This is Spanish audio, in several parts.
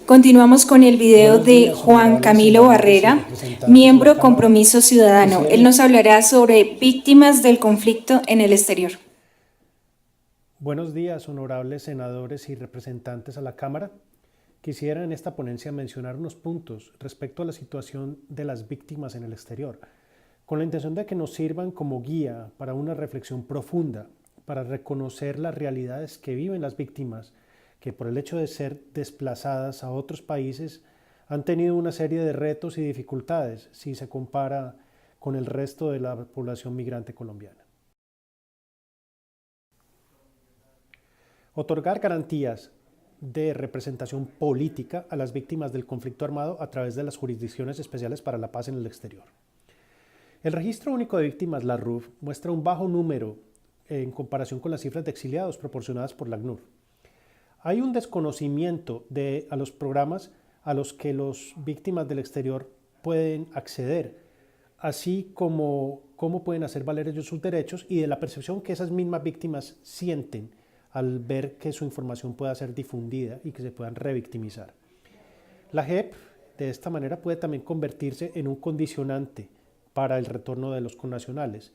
Continuamos con el video Buenos de días, Juan honorables Camilo senadores y Barrera, representantes miembro de la Cámara. Compromiso Ciudadano. Él nos hablará sobre víctimas del conflicto en el exterior. Buenos días, honorables senadores y representantes a la Cámara. Quisiera en esta ponencia mencionar unos puntos respecto a la situación de las víctimas en el exterior, con la intención de que nos sirvan como guía para una reflexión profunda, para reconocer las realidades que viven las víctimas, que por el hecho de ser desplazadas a otros países han tenido una serie de retos y dificultades si se compara con el resto de la población migrante colombiana. Otorgar garantías de representación política a las víctimas del conflicto armado a través de las jurisdicciones especiales para la paz en el exterior. El Registro Único de Víctimas, la RUV, muestra un bajo número en comparación con las cifras de exiliados proporcionadas por la ACNUR. Hay un desconocimiento a los programas a los que las víctimas del exterior pueden acceder, así como cómo pueden hacer valer ellos sus derechos y de la percepción que esas mismas víctimas sienten al ver que su información pueda ser difundida y que se puedan revictimizar. La JEP, de esta manera, puede también convertirse en un condicionante para el retorno de los connacionales.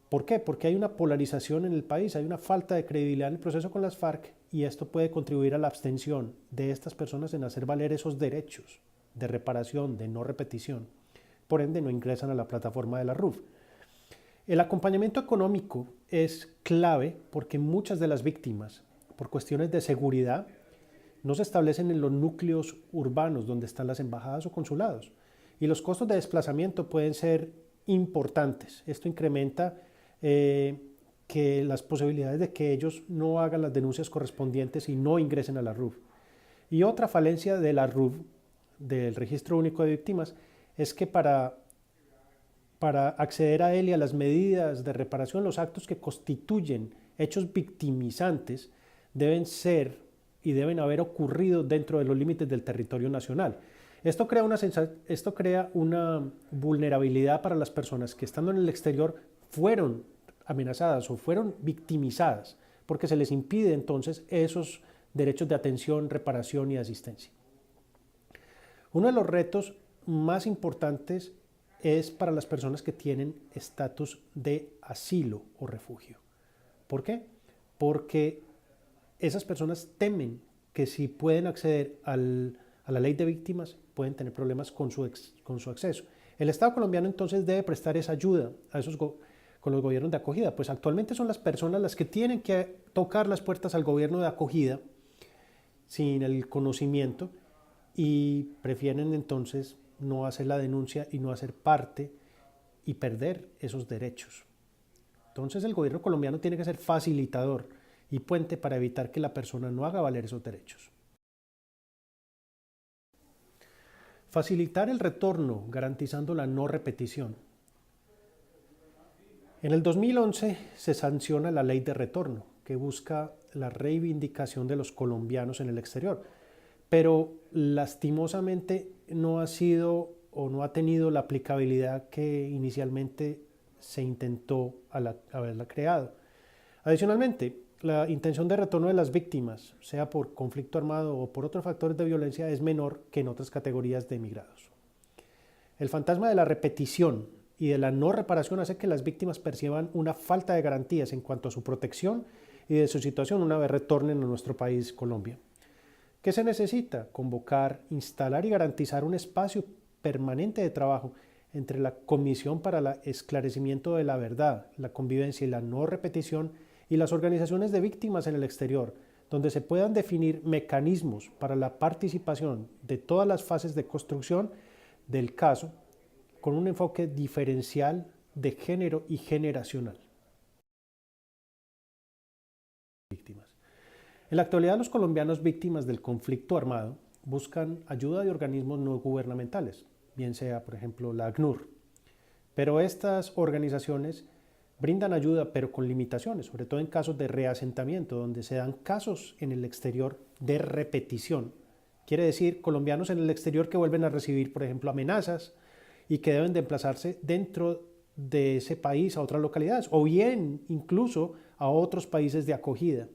¿Por qué? Porque hay una polarización en el país, hay una falta de credibilidad en el proceso con las FARC y esto puede contribuir a la abstención de estas personas en hacer valer esos derechos de reparación, de no repetición. Por ende, no ingresan a la plataforma de la RUV. El acompañamiento económico es clave porque muchas de las víctimas, por cuestiones de seguridad, no se establecen en los núcleos urbanos donde están las embajadas o consulados. Y los costos de desplazamiento pueden ser importantes. Esto incrementa que las posibilidades de que ellos no hagan las denuncias correspondientes y no ingresen a la RUV. Y otra falencia de la RUV, del Registro Único de Víctimas, es que para acceder a él y a las medidas de reparación, los actos que constituyen hechos victimizantes deben ser y deben haber ocurrido dentro de los límites del territorio nacional. Esto crea una vulnerabilidad para las personas que estando en el exterior fueron amenazadas o fueron victimizadas, porque se les impide entonces esos derechos de atención, reparación y asistencia. Uno de los retos más importantes es para las personas que tienen estatus de asilo o refugio. ¿Por qué? Porque esas personas temen que si pueden acceder a la ley de víctimas, pueden tener problemas con su acceso. El Estado colombiano entonces debe prestar esa ayuda con los gobiernos de acogida, pues actualmente son las personas las que tienen que tocar las puertas al gobierno de acogida sin el conocimiento y prefieren entonces no hacer la denuncia y no hacer parte y perder esos derechos. Entonces el gobierno colombiano tiene que ser facilitador y puente para evitar que la persona no haga valer esos derechos. Facilitar el retorno garantizando la no repetición. En el 2011 se sanciona la ley de retorno que busca la reivindicación de los colombianos en el exterior, pero lastimosamente no ha sido o no ha tenido la aplicabilidad que inicialmente se intentó al haberla creado. Adicionalmente, la intención de retorno de las víctimas, sea por conflicto armado o por otros factores de violencia, es menor que en otras categorías de emigrados. El fantasma de la repetición y de la no reparación hace que las víctimas perciban una falta de garantías en cuanto a su protección y de su situación una vez retornen a nuestro país, Colombia. ¿Qué se necesita? Convocar, instalar y garantizar un espacio permanente de trabajo entre la Comisión para el Esclarecimiento de la Verdad, la Convivencia y la No Repetición y las organizaciones de víctimas en el exterior, donde se puedan definir mecanismos para la participación de todas las fases de construcción del caso con un enfoque diferencial de género y generacional. Víctimas. En la actualidad, los colombianos víctimas del conflicto armado buscan ayuda de organismos no gubernamentales, bien sea, por ejemplo, la ACNUR. Pero estas organizaciones brindan ayuda, pero con limitaciones, sobre todo en casos de reasentamiento, donde se dan casos en el exterior de repetición. Quiere decir, colombianos en el exterior que vuelven a recibir, por ejemplo, amenazas y que deben de emplazarse dentro de ese país a otras localidades, o bien incluso a otros países de acogida.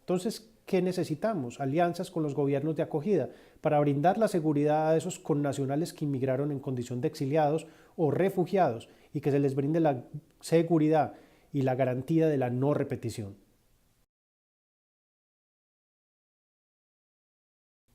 Entonces, ¿qué necesitamos? Alianzas con los gobiernos de acogida para brindar la seguridad a esos connacionales que inmigraron en condición de exiliados o refugiados y que se les brinde la seguridad y la garantía de la no repetición.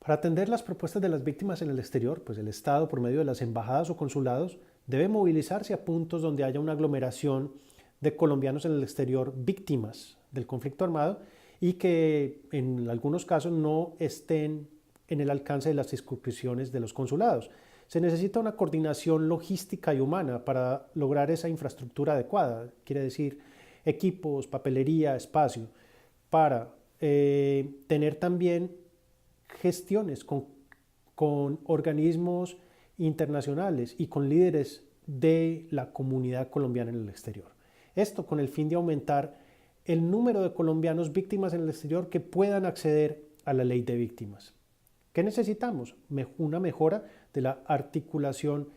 Para atender las propuestas de las víctimas en el exterior, pues el Estado, por medio de las embajadas o consulados, debe movilizarse a puntos donde haya una aglomeración de colombianos en el exterior víctimas del conflicto armado y que en algunos casos no estén en el alcance de las circunscripciones de los consulados. Se necesita una coordinación logística y humana para lograr esa infraestructura adecuada, quiere decir equipos, papelería, espacio, para tener también gestiones con organismos internacionales y con líderes de la comunidad colombiana en el exterior. Esto con el fin de aumentar el número de colombianos víctimas en el exterior que puedan acceder a la ley de víctimas. ¿Qué necesitamos? Una mejora de la articulación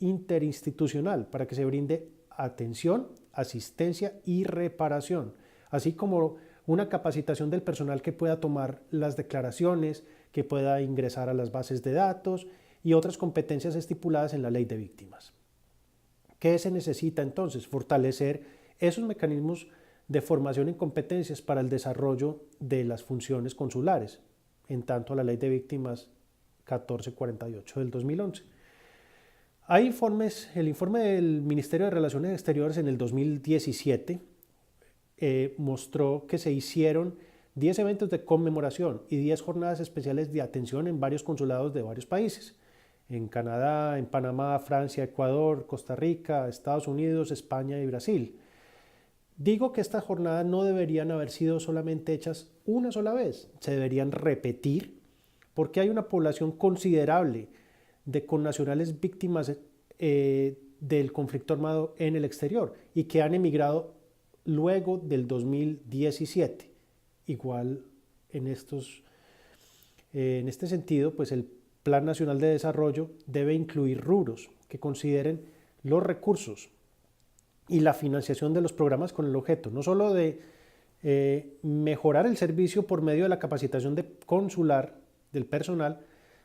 interinstitucional para que se brinde atención, asistencia y reparación, así como una capacitación del personal que pueda tomar las declaraciones, que pueda ingresar a las bases de datos y otras competencias estipuladas en la ley de víctimas. ¿Qué se necesita entonces? Fortalecer esos mecanismos de formación en competencias para el desarrollo de las funciones consulares, en tanto a la ley de víctimas 1448 del 2011. Hay informes, el informe del Ministerio de Relaciones Exteriores en el 2017 mostró que se hicieron 10 eventos de conmemoración y 10 jornadas especiales de atención en varios consulados de varios países, en Canadá, en Panamá, Francia, Ecuador, Costa Rica, Estados Unidos, España y Brasil. Digo que estas jornadas no deberían haber sido solamente hechas una sola vez, se deberían repetir porque hay una población considerable de connacionales víctimas del conflicto armado en el exterior y que han emigrado luego del 2017. Igual en este sentido, pues el Plan Nacional de Desarrollo debe incluir rubros que consideren los recursos y la financiación de los programas con el objeto, no solo de mejorar el servicio por medio de la capacitación consular del personal,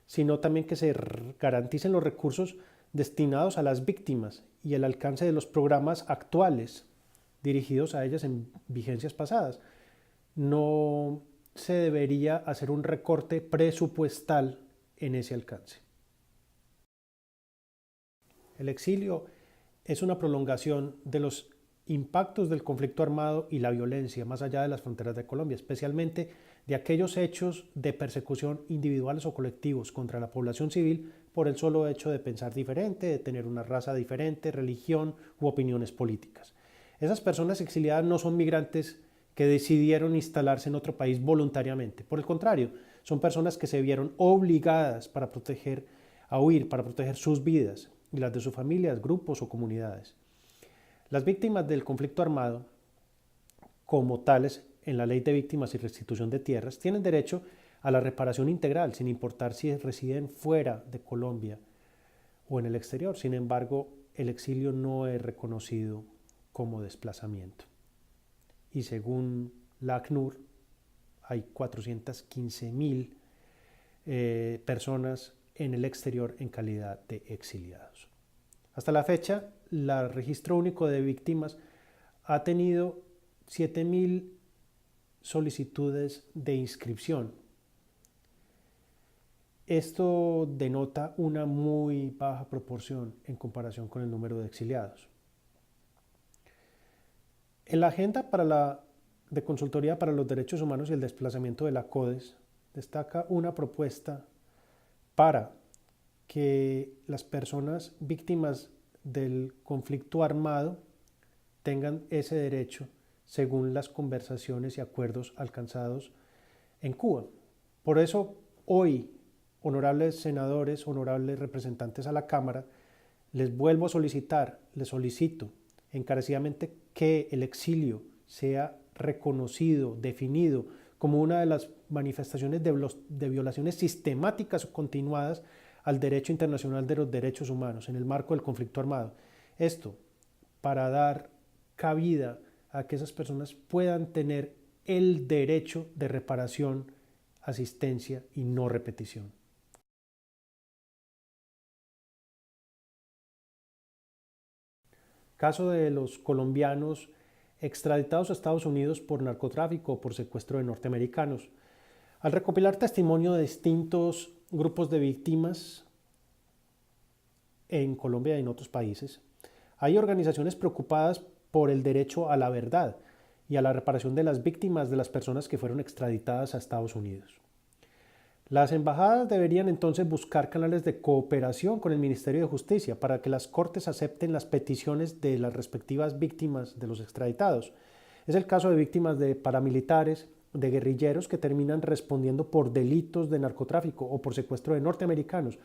sino también que se garanticen los recursos destinados a las víctimas y el alcance de los programas actuales dirigidos a ellas en vigencias pasadas. No se debería hacer un recorte presupuestal en ese alcance. El exilio es una prolongación de los impactos del conflicto armado y la violencia más allá de las fronteras de Colombia, especialmente de aquellos hechos de persecución individuales o colectivos contra la población civil por el solo hecho de pensar diferente, de tener una raza diferente, religión u opiniones políticas. Esas personas exiliadas no son migrantes que decidieron instalarse en otro país voluntariamente. Por el contrario, son personas que se vieron obligadas a huir para proteger sus vidas y las de sus familias, grupos o comunidades. Las víctimas del conflicto armado, como tales en la Ley de Víctimas y Restitución de Tierras, tienen derecho a la reparación integral, sin importar si residen fuera de Colombia o en el exterior. Sin embargo, el exilio no es reconocido como desplazamiento. Y según la ACNUR, hay 415.000 personas en el exterior en calidad de exiliados. Hasta la fecha, el Registro Único de Víctimas ha tenido 7.000 solicitudes de inscripción. Esto denota una muy baja proporción en comparación con el número de exiliados. En la agenda de consultoría para los derechos humanos y el desplazamiento de la CODES destaca una propuesta para que las personas víctimas del conflicto armado tengan ese derecho según las conversaciones y acuerdos alcanzados en Cuba. Por eso hoy, honorables senadores, honorables representantes a la Cámara, les vuelvo a solicitar, les solicito encarecidamente que el exilio sea reconocido, definido como una de las manifestaciones de violaciones sistemáticas o continuadas al derecho internacional de los derechos humanos en el marco del conflicto armado. Esto para dar cabida a que esas personas puedan tener el derecho de reparación, asistencia y no repetición. Caso de los colombianos extraditados a Estados Unidos por narcotráfico o por secuestro de norteamericanos. Al recopilar testimonio de distintos grupos de víctimas en Colombia y en otros países, hay organizaciones preocupadas por el derecho a la verdad y a la reparación de las víctimas de las personas que fueron extraditadas a Estados Unidos. Las embajadas deberían entonces buscar canales de cooperación con el Ministerio de Justicia para que las cortes acepten las peticiones de las respectivas víctimas de los extraditados. Es el caso de víctimas de paramilitares, de guerrilleros que terminan respondiendo por delitos de narcotráfico o por secuestro de norteamericanos,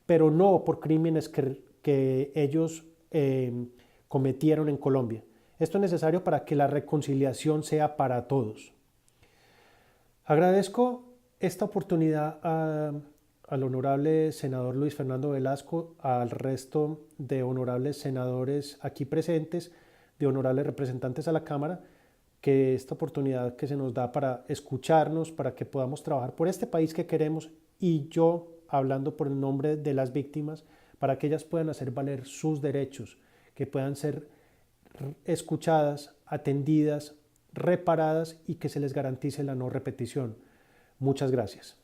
pero no por crímenes que ellos cometieron en Colombia. Esto es necesario para que la reconciliación sea para todos. Agradezco esta oportunidad al honorable senador Luis Fernando Velasco, al resto de honorables senadores aquí presentes, de honorables representantes a la Cámara, que esta oportunidad que se nos da para escucharnos, para que podamos trabajar por este país que queremos y yo hablando por el nombre de las víctimas, para que ellas puedan hacer valer sus derechos, que puedan ser escuchadas, atendidas, reparadas y que se les garantice la no repetición. Muchas gracias.